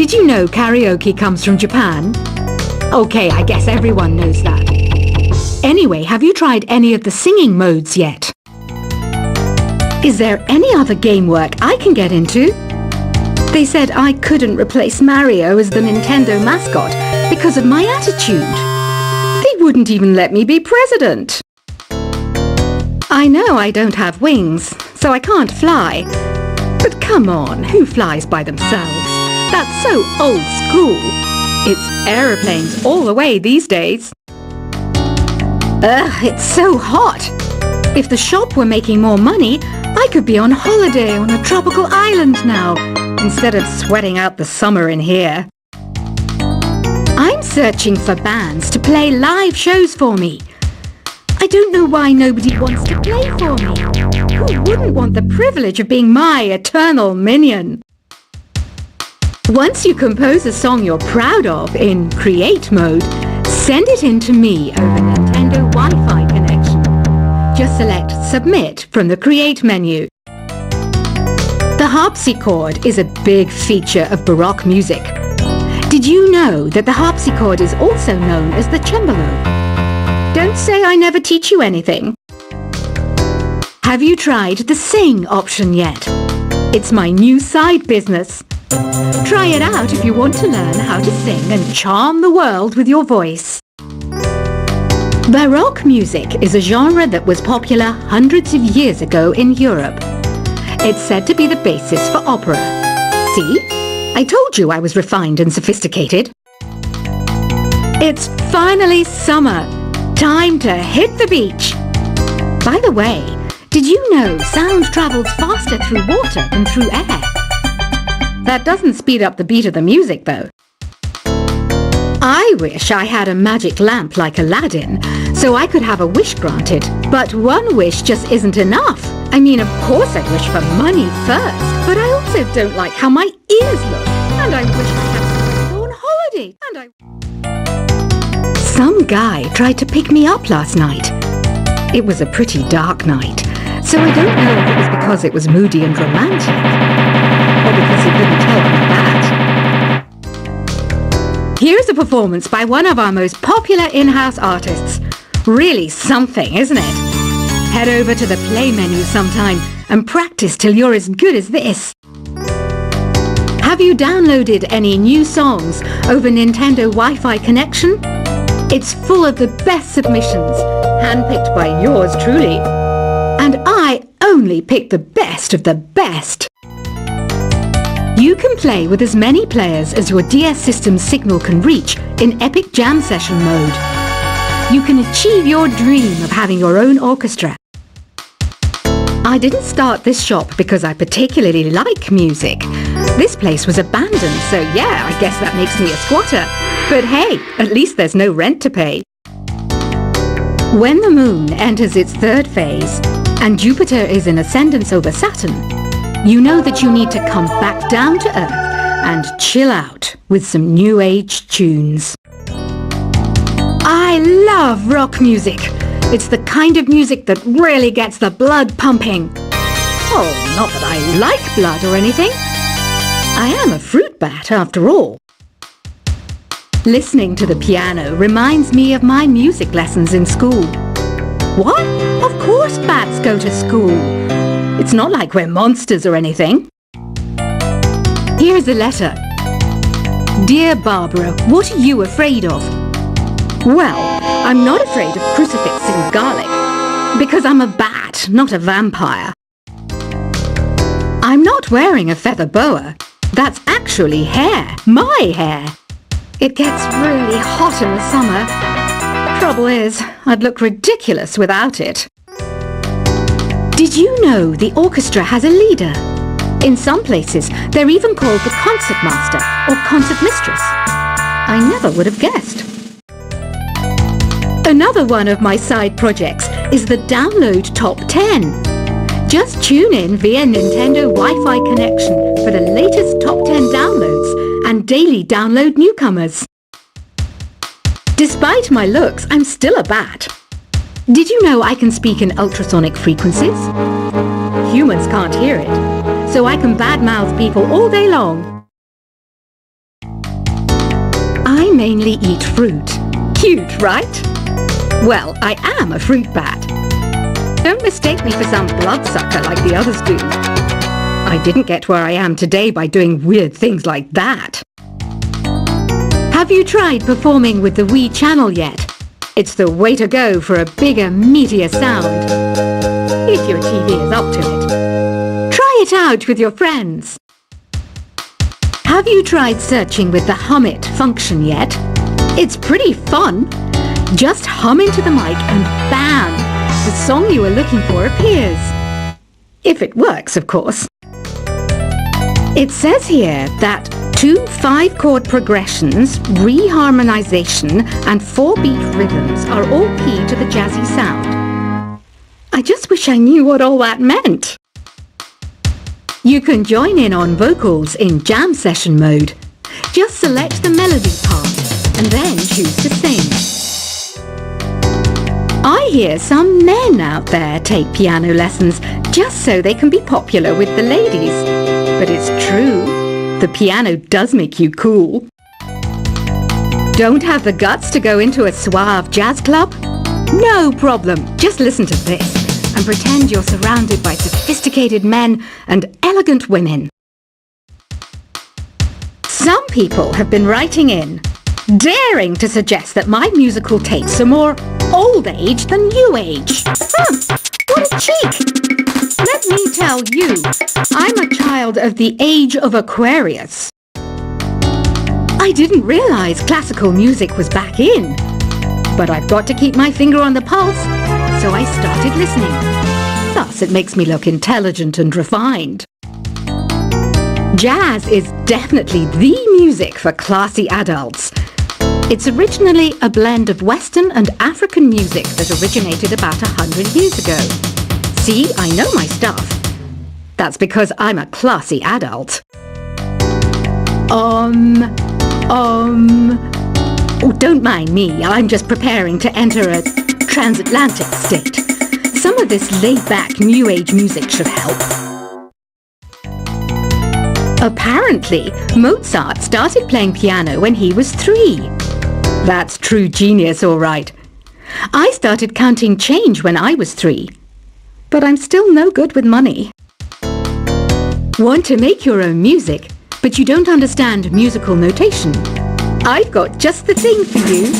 Did you know karaoke comes from Japan? Okay, I guess everyone knows that. Anyway, have you tried any of the singing modes yet? Is there any other game work I can get into? They said I couldn't replace Mario as the Nintendo mascot because of my attitude. They wouldn't even let me be president. I know I don't have wings, so I can't fly. But come on, who flies by themselves? That's so old school. It's aeroplanes all the way these days. Ugh, it's so hot. If the shop were making more money, I could be on holiday on a tropical island now, instead of sweating out the summer in here. I'm searching for bands to play live shows for me. I don't know why nobody wants to play for me. Who wouldn't want the privilege of being my eternal minion? Once you compose a song you're proud of in Create mode, send it in to me over Nintendo Wi-Fi connection. Just select Submit from the Create menu. The harpsichord is a big feature of Baroque music. Did you know that the harpsichord is also known as the cembalo? Don't say I never teach you anything. Have you tried the Sing option yet? It's my new side business. Try it out if you want to learn how to sing and charm the world with your voice. Baroque music is a genre that was popular hundreds of years ago in Europe. It's said to be the basis for opera. See? I told you I was refined and sophisticated. It's finally summer. Time to hit the beach. By the way, did you know sound travels faster through water than through air? That doesn't speed up the beat of the music, though. I wish I had a magic lamp like Aladdin, so I could have a wish granted. But one wish just isn't enough. I mean, of course I'd wish for money first, but I also don't like how my ears look. And I wish I had somewhere to go on holiday. Some guy tried to pick me up last night. It was a pretty dark night, so I don't know if it was because it was moody and romantic, or because he couldn't tell I'm bad. Here's a performance by one of our most popular in-house artists. Really something, isn't it? Head over to the play menu sometime and practice till you're as good as this. Have you downloaded any new songs over Nintendo Wi-Fi connection? It's full of the best submissions, handpicked by yours truly. And I only pick the best of the best. You can play with as many players as your DS system's signal can reach in Epic Jam Session mode. You can achieve your dream of having your own orchestra. I didn't start this shop because I particularly like music. This place was abandoned, so yeah, I guess that makes me a squatter. But hey, at least there's no rent to pay. When the moon enters its third phase and Jupiter is in ascendance over Saturn, you know that you need to come back down to Earth and chill out with some new age tunes. I love rock music. It's the kind of music that really gets the blood pumping. Oh, not that I like blood or anything. I am a fruit bat after all. Listening to the piano reminds me of my music lessons in school. What? Of course bats go to school. It's not like we're monsters or anything. Here's a letter. Dear Barbara, what are you afraid of? Well, I'm not afraid of crucifix and garlic, because I'm a bat, not a vampire. I'm not wearing a feather boa. That's actually hair, my hair. It gets really hot in the summer. Trouble is, I'd look ridiculous without it. Did you know the orchestra has a leader? In some places, they're even called the concert master or concert mistress. I never would have guessed. Another one of my side projects is the Download Top 10. Just tune in via Nintendo Wi-Fi connection for the latest Top 10 downloads and daily download newcomers. Despite my looks, I'm still a bat. Did you know I can speak in ultrasonic frequencies? Humans can't hear it, so I can badmouth people all day long. mainly eat fruit. Cute, right? Well, I am a fruit bat. Don't mistake me for some bloodsucker like the others do. I didn't get where I am today by doing weird things like that. Have you tried performing with the Wii channel yet? It's the way to go for a bigger, meatier sound. If your TV is up to it. Try it out with your friends. Have you tried searching with the Hum It function yet? It's pretty fun. Just hum into the mic and bam! The song you are looking for appears. If it works, of course. It says here that 2 5-chord progressions, reharmonization, and 4-beat rhythms are all key to the jazzy sound. I just wish I knew what all that meant. You can join in on vocals in jam session mode. Just select the melody part and then choose to sing. I hear some men out there take piano lessons just so they can be popular with the ladies. But it's true, the piano does make you cool. Don't have the guts to go into a suave jazz club? No problem, just listen to this and pretend you're surrounded by sophisticated men and elegant women. Some people have been writing in, daring to suggest that my musical tastes are more old age than new age. What a cheek! Let me tell you, I'm a child of the age of Aquarius. I didn't realize classical music was back in, but I've got to keep my finger on the pulse, so I started listening. Thus, it makes me look intelligent and refined. Jazz is definitely the music for classy adults. It's originally a blend of Western and African music that originated about 100 years ago. See, I know my stuff. That's because I'm a classy adult. Oh, don't mind me. I'm just preparing to enter a transatlantic state. Some of this laid-back New Age music should help. Apparently, Mozart started playing piano when he was 3. That's true genius, all right. I started counting change when I was 3. But I'm still no good with money. Want to make your own music, but you don't understand musical notation? I've got just the thing for you.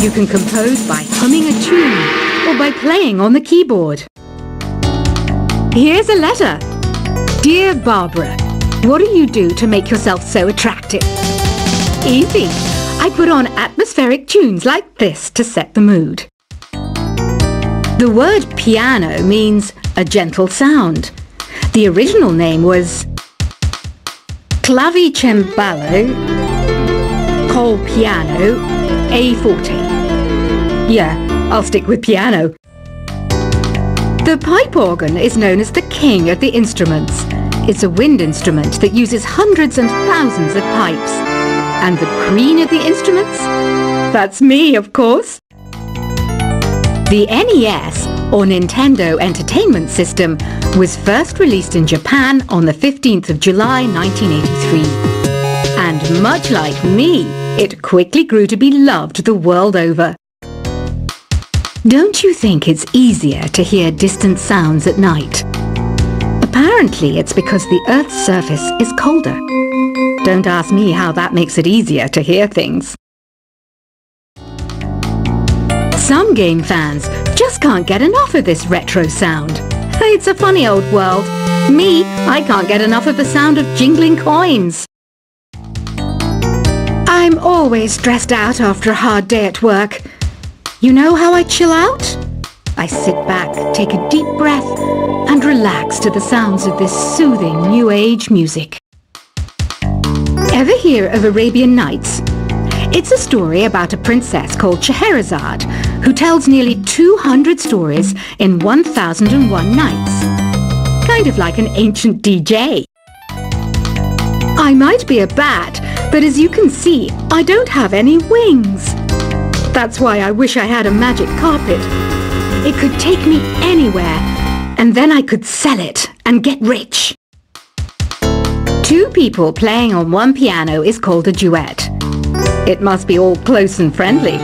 You can compose by humming a tune or by playing on the keyboard. Here's a letter. Dear Barbara, what do you do to make yourself so attractive? Easy. I put on atmospheric tunes like this to set the mood. The word piano means a gentle sound. The original name was clavicembalo col piano a forte. Yeah, I'll stick with piano. The pipe organ is known as the king of the instruments. It's a wind instrument that uses hundreds and thousands of pipes. And the queen of the instruments? That's me, of course. The NES, or Nintendo Entertainment System, was first released in Japan on the 15th of July 1983. And much like me, it quickly grew to be loved the world over. Don't you think it's easier to hear distant sounds at night? Apparently, it's because the Earth's surface is colder. Don't ask me how that makes it easier to hear things. Some game fans just can't get enough of this retro sound. It's a funny old world. Me, I can't get enough of the sound of jingling coins. I'm always stressed out after a hard day at work. You know how I chill out? I sit back, take a deep breath, and relax to the sounds of this soothing New Age music. Ever hear of Arabian Nights? It's a story about a princess called Scheherazade, who tells nearly 200 stories in 1001 nights. Kind of like an ancient DJ. I might be a bat, but as you can see, I don't have any wings. That's why I wish I had a magic carpet. It could take me anywhere, and then I could sell it and get rich. 2 people playing on one piano is called a duet. It must be all close and friendly.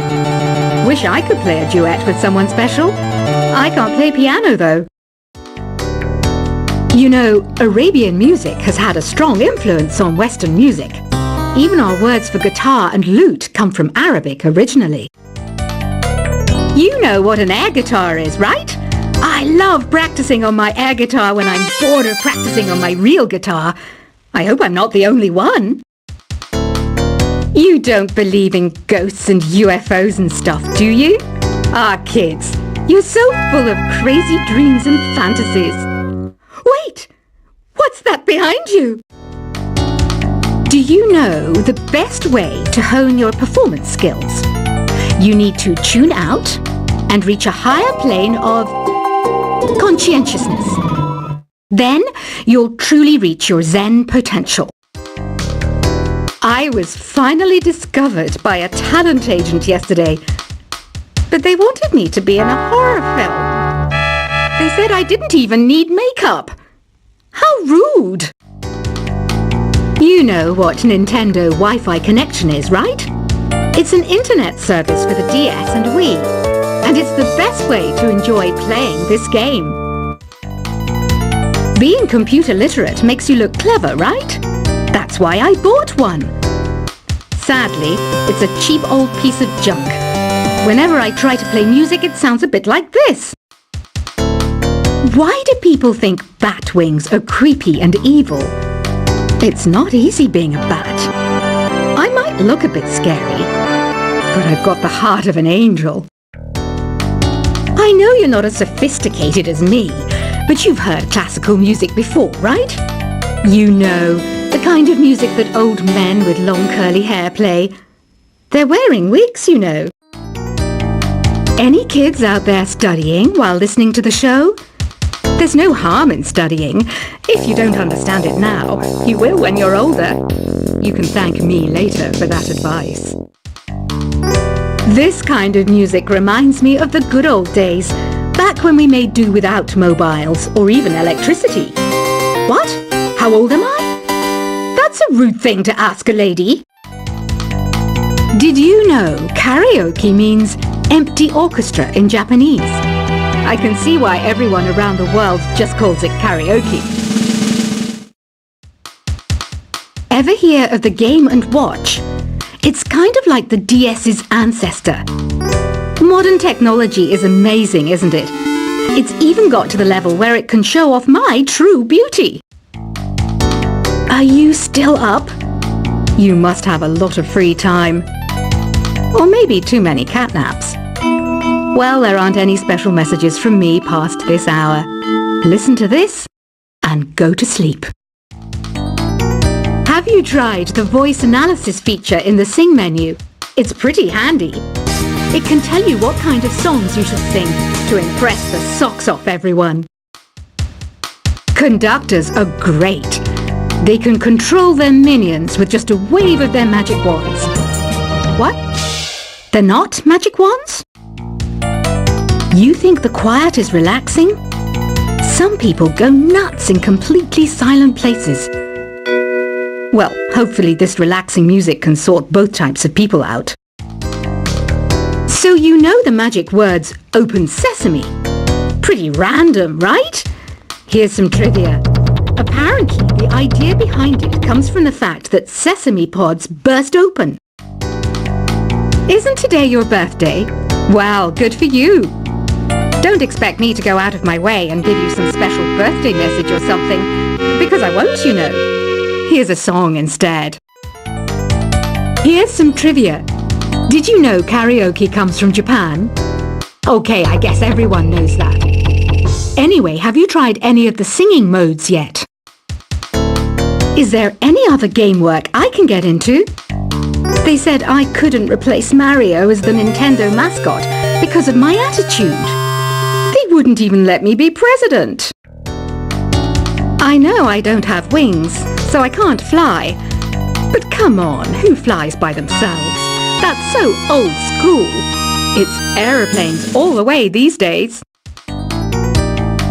Wish I could play a duet with someone special. I can't play piano, though. You know, Arabian music has had a strong influence on Western music. Even our words for guitar and lute come from Arabic originally. You know what an air guitar is, right? I love practicing on my air guitar when I'm bored of practicing on my real guitar. I hope I'm not the only one. You don't believe in ghosts and UFOs and stuff, do you? Ah, kids, you're so full of crazy dreams and fantasies. Wait! What's that behind you? Do you know the best way to hone your performance skills? You need to tune out and reach a higher plane of conscientiousness. Then you'll truly reach your Zen potential. I was finally discovered by a talent agent yesterday, but they wanted me to be in a horror film. They said I didn't even need makeup. How rude! You know what Nintendo Wi-Fi connection is, right? It's an internet service for the DS and Wii, and it's the best way to enjoy playing this game. Being computer literate makes you look clever, right? That's why I bought one. Sadly, it's a cheap old piece of junk. Whenever I try to play music, it sounds a bit like this. Why do people think bat wings are creepy and evil? It's not easy being a bat. I might look a bit scary, but I've got the heart of an angel. I know you're not as sophisticated as me, but you've heard classical music before, right? You know, the kind of music that old men with long curly hair play. They're wearing wigs, you know. Any kids out there studying while listening to the show? There's no harm in studying. If you don't understand it now, you will when you're older. You can thank me later for that advice. This kind of music reminds me of the good old days, back when we made do without mobiles or even electricity. What? How old am I? That's a rude thing to ask a lady. Did you know karaoke means empty orchestra in Japanese? I can see why everyone around the world just calls it karaoke. Ever hear of the Game & Watch? It's kind of like the DS's ancestor. Modern technology is amazing, isn't it? It's even got to the level where it can show off my true beauty. Are you still up? You must have a lot of free time. Or maybe too many catnaps. Well, there aren't any special messages from me past this hour. Listen to this and go to sleep. Have you tried the voice analysis feature in the Sing menu? It's pretty handy. It can tell you what kind of songs you should sing to impress the socks off everyone. Conductors are great. They can control their minions with just a wave of their magic wands. What? They're not magic wands? You think the quiet is relaxing? Some people go nuts in completely silent places. Well, hopefully this relaxing music can sort both types of people out. So you know the magic words "Open Sesame"? Pretty random, right? Here's some trivia. Apparently, the idea behind it comes from the fact that sesame pods burst open. Isn't today your birthday? Well, good for you. Don't expect me to go out of my way and give you some special birthday message or something, because I won't, you know. Here's a song instead. Here's some trivia. Did you know karaoke comes from Japan? Okay, I guess everyone knows that. Anyway, have you tried any of the singing modes yet? Is there any other game work I can get into? They said I couldn't replace Mario as the Nintendo mascot because of my attitude. They wouldn't even let me be president. I know I don't have wings, so I can't fly. But come on, who flies by themselves? That's so old school. It's aeroplanes all the way these days.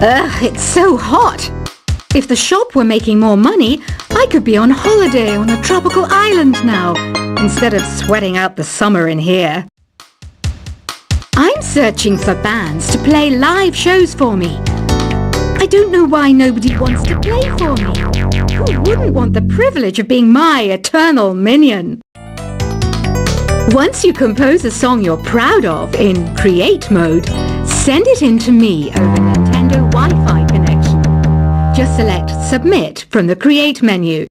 Ugh, it's so hot. If the shop were making more money, I could be on holiday on a tropical island now. instead of sweating out the summer in here. I'm searching for bands to play live shows for me. I don't know why nobody wants to play for me. Who wouldn't want the privilege of being my eternal minion? Once you compose a song you're proud of in Create mode, send it in to me over Nintendo Wi-Fi connection. Just select Submit from the Create menu.